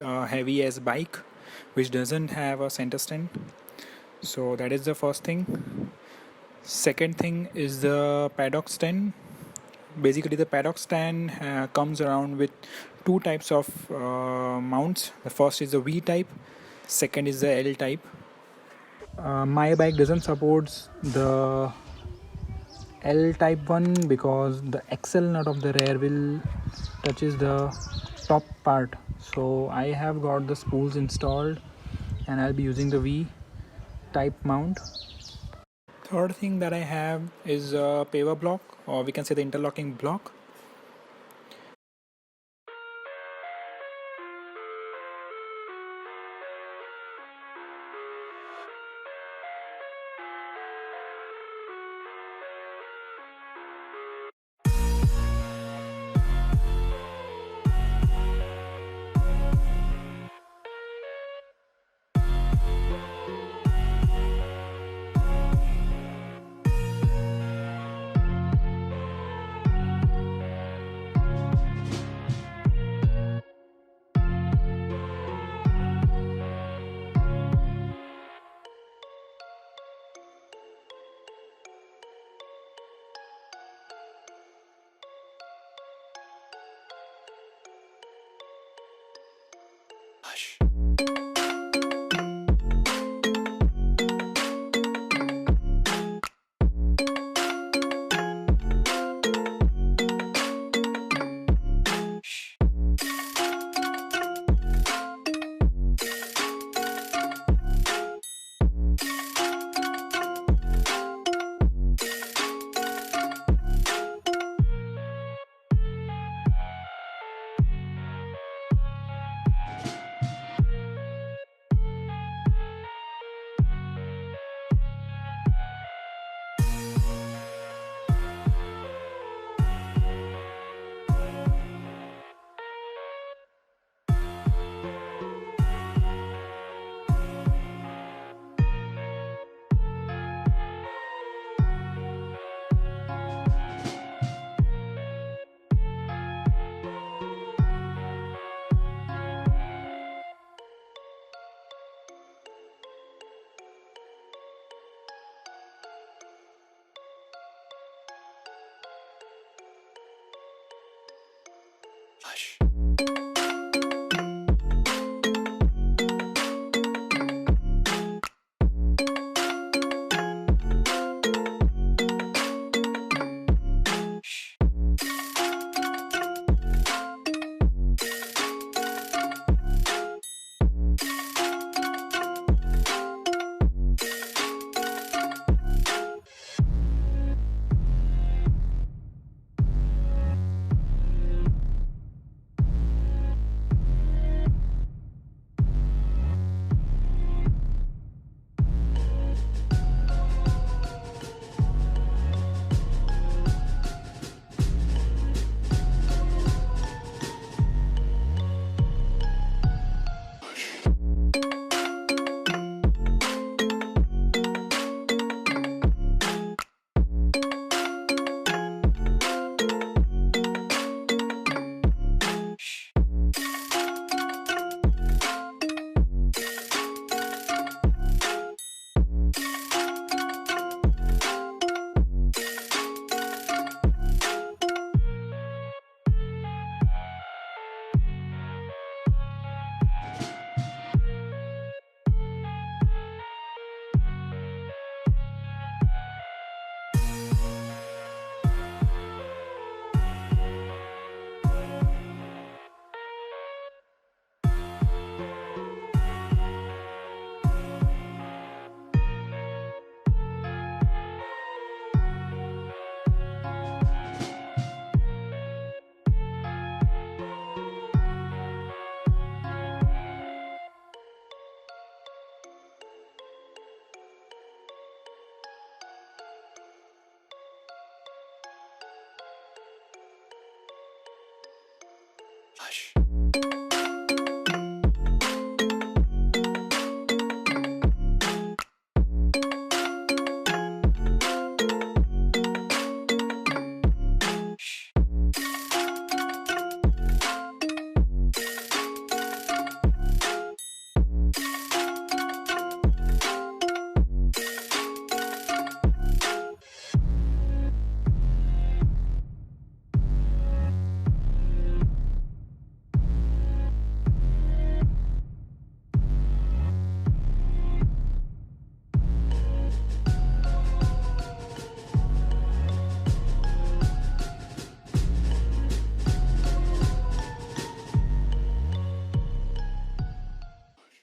heavy as bike which doesn't have a center stand. So that is the first thing. Second thing is the paddock stand. Basically the paddock stand comes around with two types of mounts. The first is the V type, second is the L type. My bike doesn't support the L type one because the axle nut of the rear wheel touches the top part. So I have got the spools installed and I'll be using the V type mount. Third thing that I have is a paver block, or we can say the interlocking block. Hush. Hush.